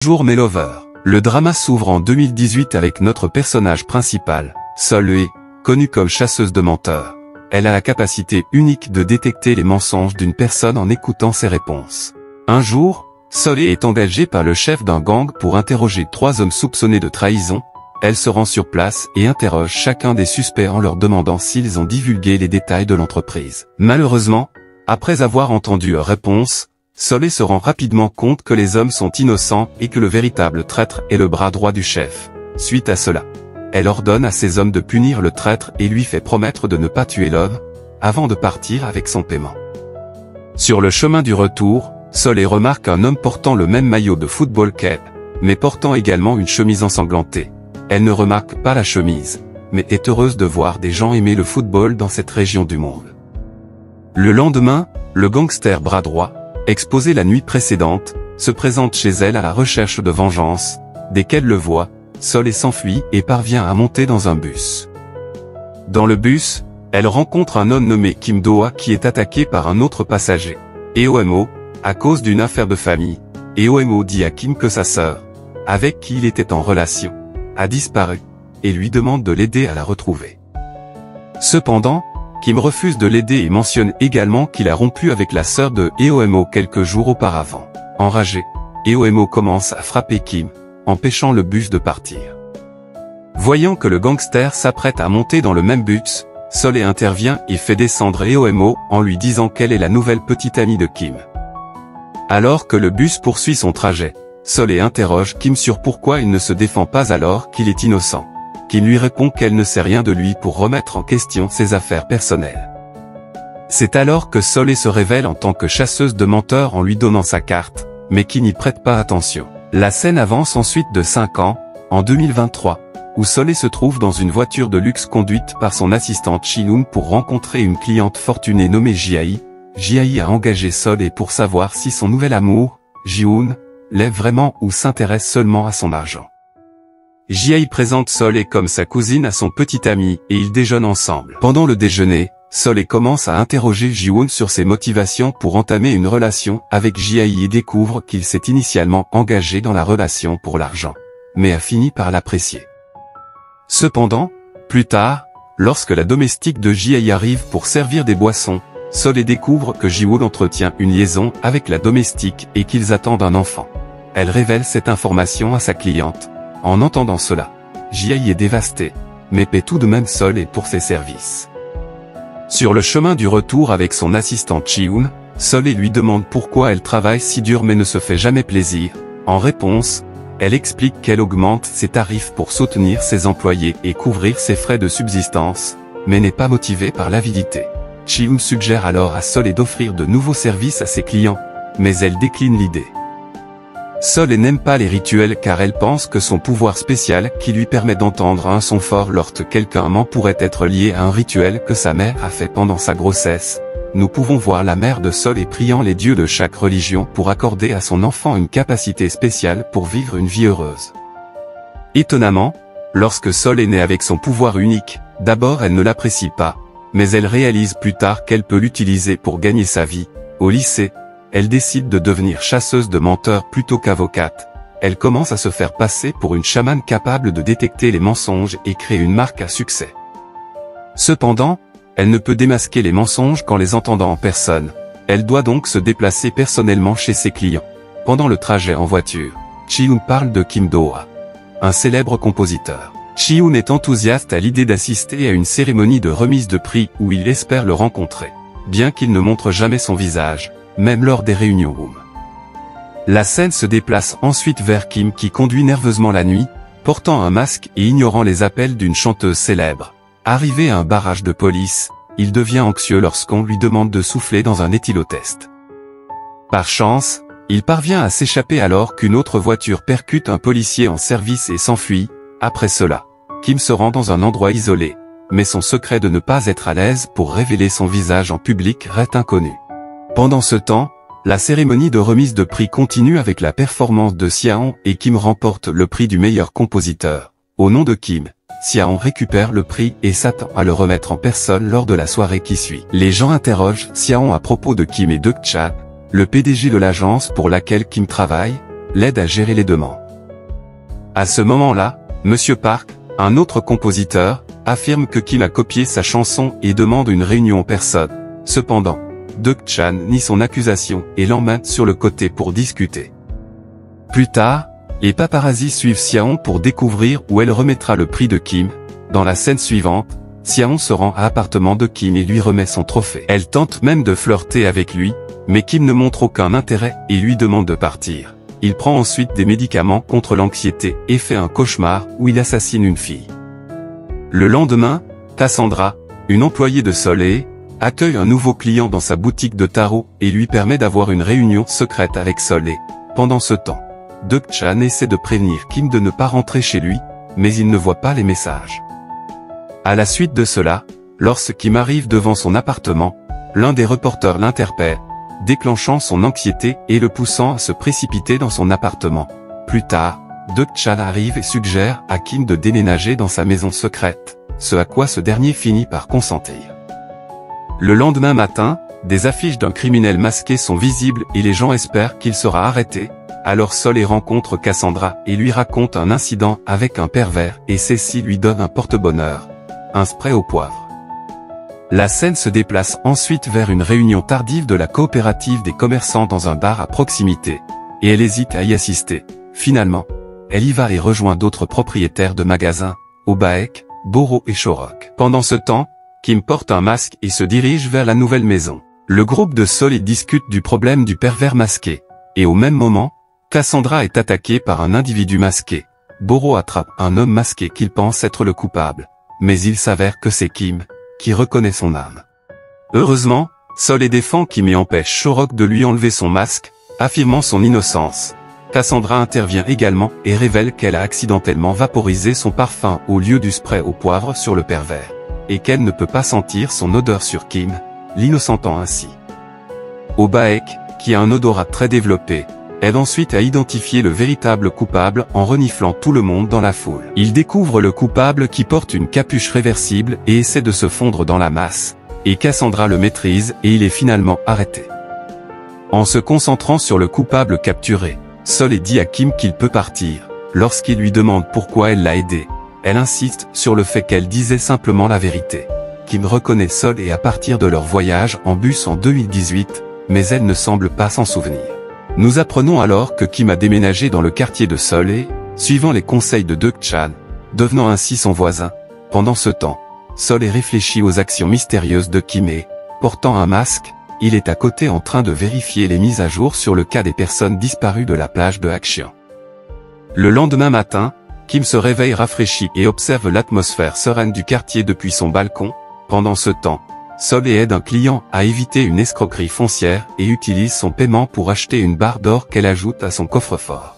Bonjour mes lovers. Le drama s'ouvre en 2018 avec notre personnage principal, Sol Hee, connue comme chasseuse de menteurs. Elle a la capacité unique de détecter les mensonges d'une personne en écoutant ses réponses. Un jour, Sol Hee est engagée par le chef d'un gang pour interroger 3 hommes soupçonnés de trahison. Elle se rend sur place et interroge chacun des suspects en leur demandant s'ils ont divulgué les détails de l'entreprise. Malheureusement, après avoir entendu leurs réponses, Sol Hee se rend rapidement compte que les hommes sont innocents et que le véritable traître est le bras droit du chef. Suite à cela, elle ordonne à ses hommes de punir le traître et lui fait promettre de ne pas tuer l'homme, avant de partir avec son paiement. Sur le chemin du retour, Sol Hee remarque un homme portant le même maillot de football qu'elle, mais portant également une chemise ensanglantée. Elle ne remarque pas la chemise, mais est heureuse de voir des gens aimer le football dans cette région du monde. Le lendemain, le gangster bras droit, exposé la nuit précédente, se présente chez elle à la recherche de vengeance. Dès qu'elle le voit, Sol Hee s'enfuit et parvient à monter dans un bus. Dans le bus, elle rencontre un homme nommé Kim Do-ha qui est attaqué par un autre passager. Eomo, à cause d'une affaire de famille, Eomo dit à Kim que sa sœur, avec qui il était en relation, a disparu, et lui demande de l'aider à la retrouver. Cependant, Kim refuse de l'aider et mentionne également qu'il a rompu avec la sœur de Eomo quelques jours auparavant. Enragé, Eomo commence à frapper Kim, empêchant le bus de partir. Voyant que le gangster s'apprête à monter dans le même bus, Sol Hee intervient et fait descendre Eomo en lui disant qu'elle est la nouvelle petite amie de Kim. Alors que le bus poursuit son trajet, Sol Hee interroge Kim sur pourquoi il ne se défend pas alors qu'il est innocent. Kim lui répond qu'elle ne sait rien de lui pour remettre en question ses affaires personnelles. C'est alors que Sol Hee se révèle en tant que chasseuse de menteurs en lui donnant sa carte, mais qui n'y prête pas attention. La scène avance ensuite de 5 ans, en 2023, où Sol Hee se trouve dans une voiture de luxe conduite par son assistante Ji-hoon pour rencontrer une cliente fortunée nommée Ji-hye. Ji-hye a engagé Sol Hee pour savoir si son nouvel amour, Ji-hoon, l'aime vraiment ou s'intéresse seulement à son argent. Ji-hye présente Sol Hee comme sa cousine à son petit ami et ils déjeunent ensemble. Pendant le déjeuner, Sol Hee commence à interroger Ji-hoon sur ses motivations pour entamer une relation avec Ji-hye et découvre qu'il s'est initialement engagé dans la relation pour l'argent, mais a fini par l'apprécier. Cependant, plus tard, lorsque la domestique de Ji-hye arrive pour servir des boissons, Sol Hee découvre que Ji-hoon entretient une liaison avec la domestique et qu'ils attendent un enfant. Elle révèle cette information à sa cliente. En entendant cela, Ji-hye est dévastée, mais paie tout de même Sol Hee pour ses services. Sur le chemin du retour avec son assistante Ji-hoon, Sol Hee lui demande pourquoi elle travaille si dur mais ne se fait jamais plaisir. En réponse, elle explique qu'elle augmente ses tarifs pour soutenir ses employés et couvrir ses frais de subsistance, mais n'est pas motivée par l'avidité. Ji-hoon suggère alors à Sol Hee d'offrir de nouveaux services à ses clients, mais elle décline l'idée. Sol Hee n'aime pas les rituels car elle pense que son pouvoir spécial qui lui permet d'entendre un son fort lorsque quelqu'un ment pourrait être lié à un rituel que sa mère a fait pendant sa grossesse. Nous pouvons voir la mère de Sol Hee priant les dieux de chaque religion pour accorder à son enfant une capacité spéciale pour vivre une vie heureuse. Étonnamment, lorsque Sol Hee naît avec son pouvoir unique, d'abord elle ne l'apprécie pas, mais elle réalise plus tard qu'elle peut l'utiliser pour gagner sa vie. Au lycée, elle décide de devenir chasseuse de menteurs plutôt qu'avocate. Elle commence à se faire passer pour une chamane capable de détecter les mensonges et créer une marque à succès. Cependant, elle ne peut démasquer les mensonges qu'en les entendant en personne. Elle doit donc se déplacer personnellement chez ses clients. Pendant le trajet en voiture, Ji-hoon parle de Kim Do-ha, un célèbre compositeur. Ji-hoon est enthousiaste à l'idée d'assister à une cérémonie de remise de prix où il espère le rencontrer, bien qu'il ne montre jamais son visage, même lors des réunions room. La scène se déplace ensuite vers Kim qui conduit nerveusement la nuit, portant un masque et ignorant les appels d'une chanteuse célèbre. Arrivé à un barrage de police, il devient anxieux lorsqu'on lui demande de souffler dans un éthylotest. Par chance, il parvient à s'échapper alors qu'une autre voiture percute un policier en service et s'enfuit. Après cela, Kim se rend dans un endroit isolé, mais son secret de ne pas être à l'aise pour révéler son visage en public reste inconnu. Pendant ce temps, la cérémonie de remise de prix continue avec la performance de Sia-on et Kim remporte le prix du meilleur compositeur. Au nom de Kim, Sia-on récupère le prix et s'attend à le remettre en personne lors de la soirée qui suit. Les gens interrogent Sia-on à propos de Kim et Deuk-cha, le PDG de l'agence pour laquelle Kim travaille. l'aide à gérer les demandes. À ce moment-là, Monsieur Park, un autre compositeur, affirme que Kim a copié sa chanson et demande une réunion en personne. Cependant, Deok-chan nie son accusation et l'emmène sur le côté pour discuter. Plus tard, les paparazzis suivent Xiaon pour découvrir où elle remettra le prix de Kim. Dans la scène suivante, Xiaon se rend à l'appartement de Kim et lui remet son trophée. Elle tente même de flirter avec lui, mais Kim ne montre aucun intérêt et lui demande de partir. Il prend ensuite des médicaments contre l'anxiété et fait un cauchemar où il assassine une fille. Le lendemain, Cassandra, une employée de Soleil, accueille un nouveau client dans sa boutique de tarot et lui permet d'avoir une réunion secrète avec Soleil. Pendant ce temps, Deok-chan essaie de prévenir Kim de ne pas rentrer chez lui, mais il ne voit pas les messages. À la suite de cela, lorsque Kim arrive devant son appartement, l'un des reporters l'interpelle, déclenchant son anxiété et le poussant à se précipiter dans son appartement. Plus tard, Deok-chan arrive et suggère à Kim de déménager dans sa maison secrète, ce à quoi ce dernier finit par consentir. Le lendemain matin, des affiches d'un criminel masqué sont visibles et les gens espèrent qu'il sera arrêté. Alors Soleil rencontre Cassandra et lui raconte un incident avec un pervers et Cécile lui donne un porte-bonheur, un spray au poivre. La scène se déplace ensuite vers une réunion tardive de la coopérative des commerçants dans un bar à proximité, et elle hésite à y assister. Finalement, elle y va et rejoint d'autres propriétaires de magasins, Obaek, Boro et Shorok. Pendant ce temps, Kim porte un masque et se dirige vers la nouvelle maison. Le groupe de Soleil discute du problème du pervers masqué, et au même moment, Cassandra est attaquée par un individu masqué. Boro attrape un homme masqué qu'il pense être le coupable, mais il s'avère que c'est Kim, qui reconnaît son âme. Heureusement, Soleil défend Kim et empêche Shorok de lui enlever son masque, affirmant son innocence. Cassandra intervient également et révèle qu'elle a accidentellement vaporisé son parfum au lieu du spray au poivre sur le pervers, et qu'elle ne peut pas sentir son odeur sur Kim, l'innocentant ainsi. Obaek, qui a un odorat très développé, aide ensuite à identifier le véritable coupable en reniflant tout le monde dans la foule. Il découvre le coupable qui porte une capuche réversible et essaie de se fondre dans la masse, et Cassandra le maîtrise et il est finalement arrêté. En se concentrant sur le coupable capturé, Soleil dit à Kim qu'il peut partir. Lorsqu'il lui demande pourquoi elle l'a aidé, elle insiste sur le fait qu'elle disait simplement la vérité. Kim reconnaît Soleil à partir de leur voyage en bus en 2018, mais elle ne semble pas s'en souvenir. Nous apprenons alors que Kim a déménagé dans le quartier de Soleil, suivant les conseils de Deok-chan, devenant ainsi son voisin. Pendant ce temps, Soleil réfléchit aux actions mystérieuses de Kim et, portant un masque, il est à côté en train de vérifier les mises à jour sur le cas des personnes disparues de la plage de Hachian. Le lendemain matin, Kim se réveille rafraîchi et observe l'atmosphère sereine du quartier depuis son balcon. Pendant ce temps, Soleil aide un client à éviter une escroquerie foncière et utilise son paiement pour acheter une barre d'or qu'elle ajoute à son coffre-fort.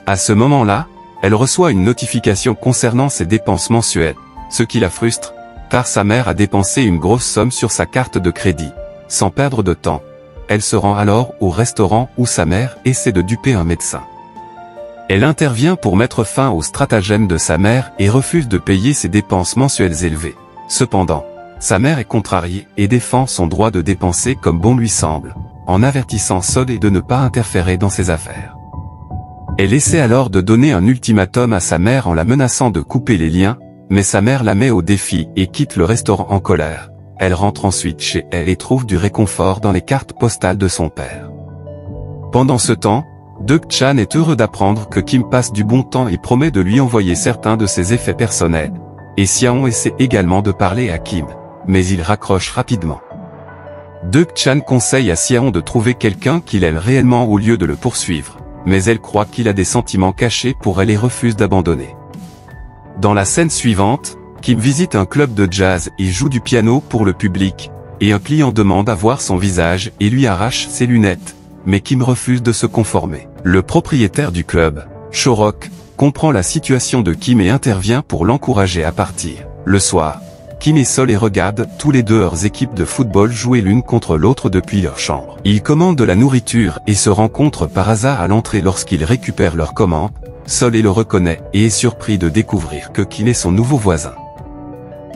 À ce moment-là, elle reçoit une notification concernant ses dépenses mensuelles, ce qui la frustre, car sa mère a dépensé une grosse somme sur sa carte de crédit. Sans perdre de temps, elle se rend alors au restaurant où sa mère essaie de duper un médecin. Elle intervient pour mettre fin au stratagème de sa mère et refuse de payer ses dépenses mensuelles élevées. Cependant, sa mère est contrariée et défend son droit de dépenser comme bon lui semble, en avertissant Soleil de ne pas interférer dans ses affaires. Elle essaie alors de donner un ultimatum à sa mère en la menaçant de couper les liens, mais sa mère la met au défi et quitte le restaurant en colère. Elle rentre ensuite chez elle et trouve du réconfort dans les cartes postales de son père. Pendant ce temps, Deok-chan est heureux d'apprendre que Kim passe du bon temps et promet de lui envoyer certains de ses effets personnels. Et Xiaon essaie également de parler à Kim, mais il raccroche rapidement. Deok-chan conseille à Xiaon de trouver quelqu'un qu'il aime réellement au lieu de le poursuivre, mais elle croit qu'il a des sentiments cachés pour elle et refuse d'abandonner. Dans la scène suivante, Kim visite un club de jazz et joue du piano pour le public, et un client demande à voir son visage et lui arrache ses lunettes, mais Kim refuse de se conformer. Le propriétaire du club, Shorok, comprend la situation de Kim et intervient pour l'encourager à partir. Le soir, Kim et Soleil regardent tous les deux leurs équipes de football jouer l'une contre l'autre depuis leur chambre. Ils commandent de la nourriture et se rencontrent par hasard à l'entrée lorsqu'ils récupèrent leur commande. Soleil le reconnaît et est surpris de découvrir que Kim est son nouveau voisin.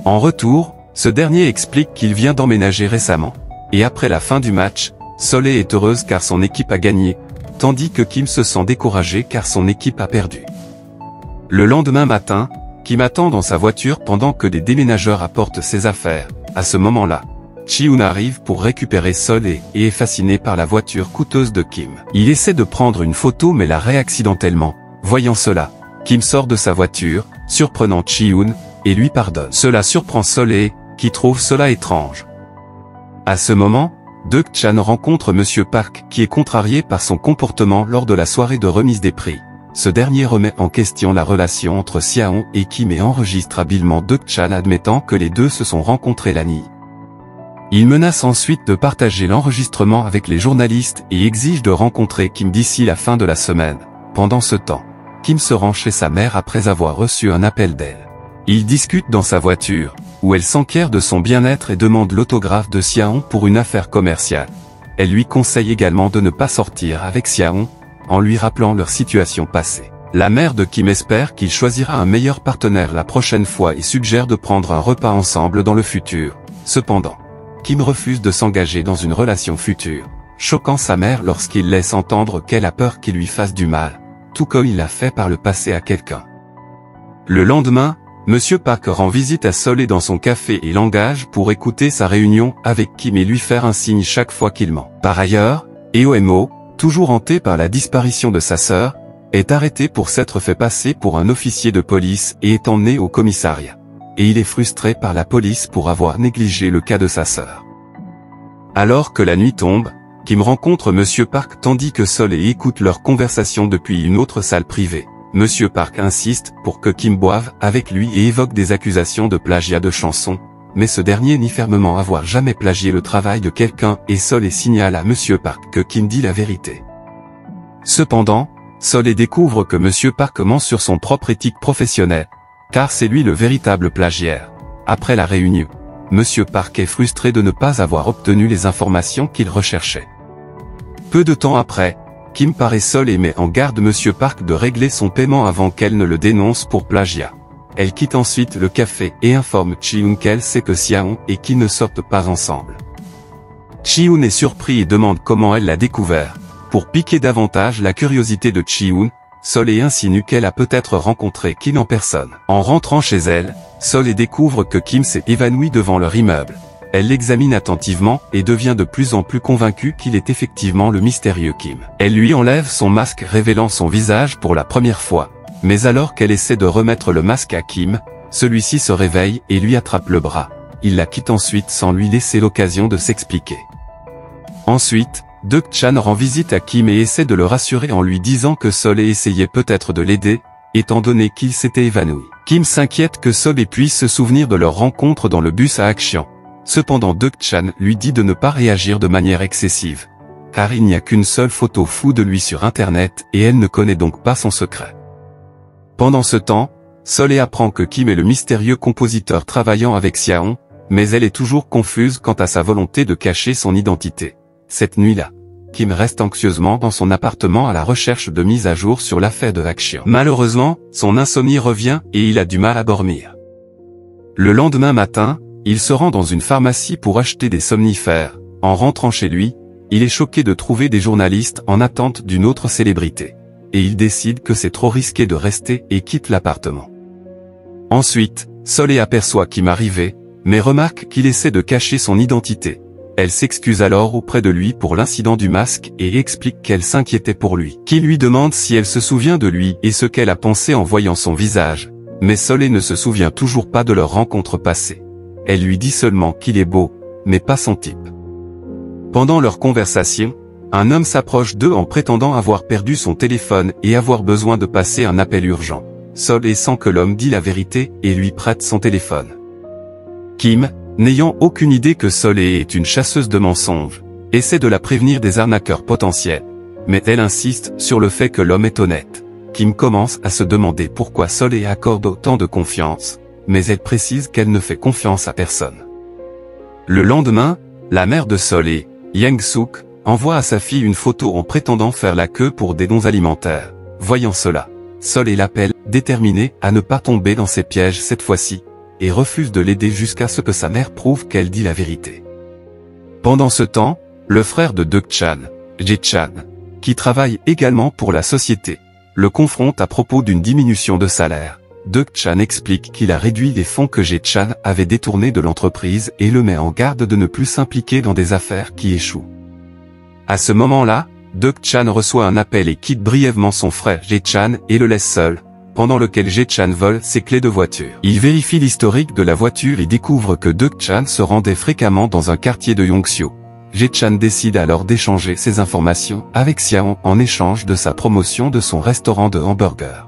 En retour, ce dernier explique qu'il vient d'emménager récemment, et après la fin du match, Soleil est heureuse car son équipe a gagné. tandis que Kim se sent découragé car son équipe a perdu. Le lendemain matin, Kim attend dans sa voiture pendant que des déménageurs apportent ses affaires. À ce moment-là, Ji-hoon arrive pour récupérer Sol et est fasciné par la voiture coûteuse de Kim. Il essaie de prendre une photo mais l'arrête accidentellement. Voyant cela, Kim sort de sa voiture, surprenant Ji-hoon, et lui pardonne. Cela surprend Sol qui trouve cela étrange. À ce moment, Deok-chan rencontre Monsieur Park qui est contrarié par son comportement lors de la soirée de remise des prix. Ce dernier remet en question la relation entre Sia-on et Kim et enregistre habilement Deok-chan admettant que les deux se sont rencontrés la nuit. Il menace ensuite de partager l'enregistrement avec les journalistes et exige de rencontrer Kim d'ici la fin de la semaine. Pendant ce temps, Kim se rend chez sa mère après avoir reçu un appel d'elle. Ils discutent dans sa voiture, où elle s'enquiert de son bien-être et demande l'autographe de Sia-on pour une affaire commerciale. Elle lui conseille également de ne pas sortir avec Sia-on, en lui rappelant leur situation passée. La mère de Kim espère qu'il choisira un meilleur partenaire la prochaine fois et suggère de prendre un repas ensemble dans le futur. Cependant, Kim refuse de s'engager dans une relation future, choquant sa mère lorsqu'il laisse entendre qu'elle a peur qu'il lui fasse du mal, tout comme il l'a fait par le passé à quelqu'un. Le lendemain, Monsieur Park rend visite à Sol dans son café et l'engage pour écouter sa réunion avec Kim et lui faire un signe chaque fois qu'il ment. Par ailleurs, Eomo, toujours hanté par la disparition de sa sœur, est arrêté pour s'être fait passer pour un officier de police et est emmené au commissariat. Et il est frustré par la police pour avoir négligé le cas de sa sœur. Alors que la nuit tombe, Kim rencontre Monsieur Park tandis que Sol écoute leur conversation depuis une autre salle privée. Monsieur Park insiste pour que Kim boive avec lui et évoque des accusations de plagiat de chansons, mais ce dernier nie fermement avoir jamais plagié le travail de quelqu'un et Sol signale à Monsieur Park que Kim dit la vérité. Cependant, Sol découvre que Monsieur Park ment sur son propre éthique professionnelle, car c'est lui le véritable plagiaire. Après la réunion, Monsieur Park est frustré de ne pas avoir obtenu les informations qu'il recherchait. Peu de temps après, Kim paraît Sol et met en garde Monsieur Park de régler son paiement avant qu'elle ne le dénonce pour plagiat. Elle quitte ensuite le café et informe Ji-hoon qu'elle sait que Sia-on et Kim ne sortent pas ensemble. Ji-hoon est surpris et demande comment elle l'a découvert. Pour piquer davantage la curiosité de Ji-hoon, Sol insinue qu'elle a peut-être rencontré Kim en personne. En rentrant chez elle, Sol découvre que Kim s'est évanoui devant leur immeuble. Elle l'examine attentivement et devient de plus en plus convaincue qu'il est effectivement le mystérieux Kim. Elle lui enlève son masque révélant son visage pour la première fois, mais alors qu'elle essaie de remettre le masque à Kim, celui-ci se réveille et lui attrape le bras. Il la quitte ensuite sans lui laisser l'occasion de s'expliquer. Ensuite, Deok-chan rend visite à Kim et essaie de le rassurer en lui disant que Sol essayait peut-être de l'aider, étant donné qu'il s'était évanoui. Kim s'inquiète que Sol puisse se souvenir de leur rencontre dans le bus à Action. Cependant Deok-chan lui dit de ne pas réagir de manière excessive, car il n'y a qu'une seule photo floue de lui sur internet et elle ne connaît donc pas son secret. Pendant ce temps, Sol apprend que Kim est le mystérieux compositeur travaillant avec Sia-on, mais elle est toujours confuse quant à sa volonté de cacher son identité. Cette nuit-là, Kim reste anxieusement dans son appartement à la recherche de mises à jour sur l'affaire de Action. Malheureusement, son insomnie revient et il a du mal à dormir. Le lendemain matin, il se rend dans une pharmacie pour acheter des somnifères. En rentrant chez lui, il est choqué de trouver des journalistes en attente d'une autre célébrité. Et il décide que c'est trop risqué de rester et quitte l'appartement. Ensuite, Sol aperçoit Kim arriver, mais remarque qu'il essaie de cacher son identité. Elle s'excuse alors auprès de lui pour l'incident du masque et explique qu'elle s'inquiétait pour lui. Kim lui demande si elle se souvient de lui et ce qu'elle a pensé en voyant son visage, mais Sol ne se souvient toujours pas de leur rencontre passée. Elle lui dit seulement qu'il est beau, mais pas son type. Pendant leur conversation, un homme s'approche d'eux en prétendant avoir perdu son téléphone et avoir besoin de passer un appel urgent. Sol sent que l'homme dit la vérité et lui prête son téléphone. Kim, n'ayant aucune idée que Sol est une chasseuse de mensonges, essaie de la prévenir des arnaqueurs potentiels, mais elle insiste sur le fait que l'homme est honnête. Kim commence à se demander pourquoi Sol accorde autant de confiance, mais elle précise qu'elle ne fait confiance à personne. Le lendemain, la mère de Sol, Yang Suk, envoie à sa fille une photo en prétendant faire la queue pour des dons alimentaires. Voyant cela, Sol l'appelle, déterminée à ne pas tomber dans ses pièges cette fois-ci, et refuse de l'aider jusqu'à ce que sa mère prouve qu'elle dit la vérité. Pendant ce temps, le frère de Deok-chan, Jae-chan, qui travaille également pour la société, le confronte à propos d'une diminution de salaire. Deuk-chan explique qu'il a réduit les fonds que Jae-chan avait détournés de l'entreprise et le met en garde de ne plus s'impliquer dans des affaires qui échouent. À ce moment-là, Deuk-chan reçoit un appel et quitte brièvement son frère Jae-chan et le laisse seul, pendant lequel Jae-chan vole ses clés de voiture. Il vérifie l'historique de la voiture et découvre que Deuk-chan se rendait fréquemment dans un quartier de Yongsu. Jae-chan décide alors d'échanger ses informations avec Xiaon en échange de sa promotion de son restaurant de hamburgers.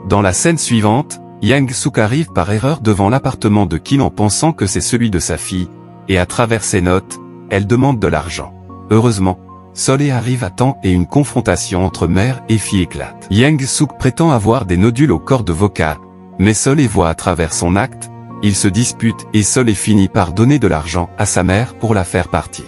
Dans la scène suivante, Yang Suk arrive par erreur devant l'appartement de Kim en pensant que c'est celui de sa fille, et à travers ses notes, elle demande de l'argent. Heureusement, Sol-hye arrive à temps et une confrontation entre mère et fille éclate. Yang Suk prétend avoir des nodules aux cordes vocales, mais Sol-hye voit à travers son acte. Ils se disputent et Sol-hye finit par donner de l'argent à sa mère pour la faire partir.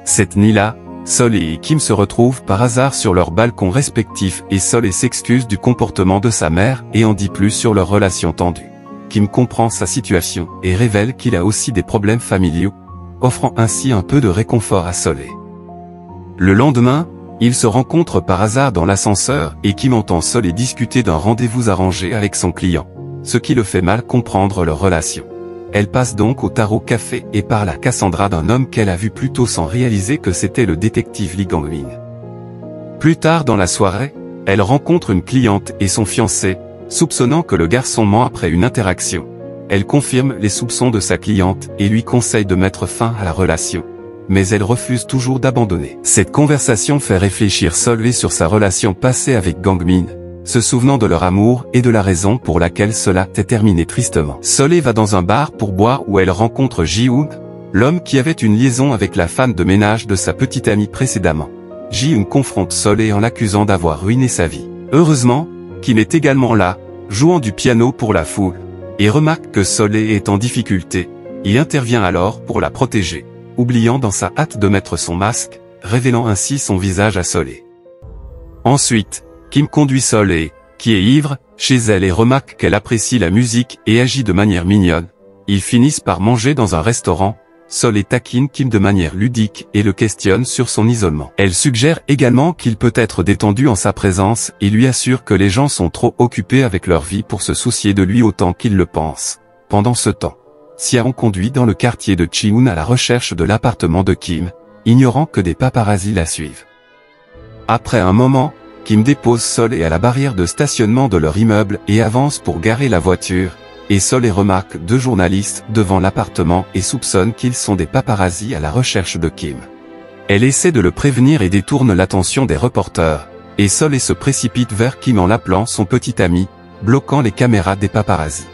Cette nuit-là, Sol-hye et Kim se retrouvent par hasard sur leurs balcons respectifs et Sol-hye s'excuse du comportement de sa mère et en dit plus sur leur relation tendue. Kim comprend sa situation et révèle qu'il a aussi des problèmes familiaux, offrant ainsi un peu de réconfort à Sol-hye. Le lendemain, ils se rencontrent par hasard dans l'ascenseur et Kim entend Sol-hye discuter d'un rendez-vous arrangé avec son client, ce qui le fait mal comprendre leur relation. Elle passe donc au Tarot Café et parle à Cassandra d'un homme qu'elle a vu plus tôt sans réaliser que c'était le détective Lee Gang-min. Plus tard dans la soirée, elle rencontre une cliente et son fiancé, soupçonnant que le garçon ment après une interaction. Elle confirme les soupçons de sa cliente et lui conseille de mettre fin à la relation. Mais elle refuse toujours d'abandonner. Cette conversation fait réfléchir Sol-hye sur sa relation passée avec Gang-min, se souvenant de leur amour et de la raison pour laquelle cela s'est terminé tristement. Sol-hye va dans un bar pour boire où elle rencontre Ji-hoon, l'homme qui avait une liaison avec la femme de ménage de sa petite amie précédemment. Ji-hoon confronte Sol-hye en l'accusant d'avoir ruiné sa vie. Heureusement, Kim est également là, jouant du piano pour la foule, et remarque que Sol-hye est en difficulté. Il intervient alors pour la protéger, oubliant dans sa hâte de mettre son masque, révélant ainsi son visage à Sol-hye. Ensuite, Kim conduit Sol-hye, qui est ivre, chez elle et remarque qu'elle apprécie la musique et agit de manière mignonne. Ils finissent par manger dans un restaurant. Sol-hye taquine Kim de manière ludique et le questionne sur son isolement. Elle suggère également qu'il peut être détendu en sa présence et lui assure que les gens sont trop occupés avec leur vie pour se soucier de lui autant qu'ils le pensent. Pendant ce temps, Xiaon conduit dans le quartier de Chiun à la recherche de l'appartement de Kim, ignorant que des paparazzis la suivent. Après un moment, Kim dépose Sol-hye à la barrière de stationnement de leur immeuble et avance pour garer la voiture, et Sol-hye remarque deux journalistes devant l'appartement et soupçonne qu'ils sont des paparazzis à la recherche de Kim. Elle essaie de le prévenir et détourne l'attention des reporters, et Sol-hye se précipite vers Kim en l'appelant son petit ami, bloquant les caméras des paparazzis.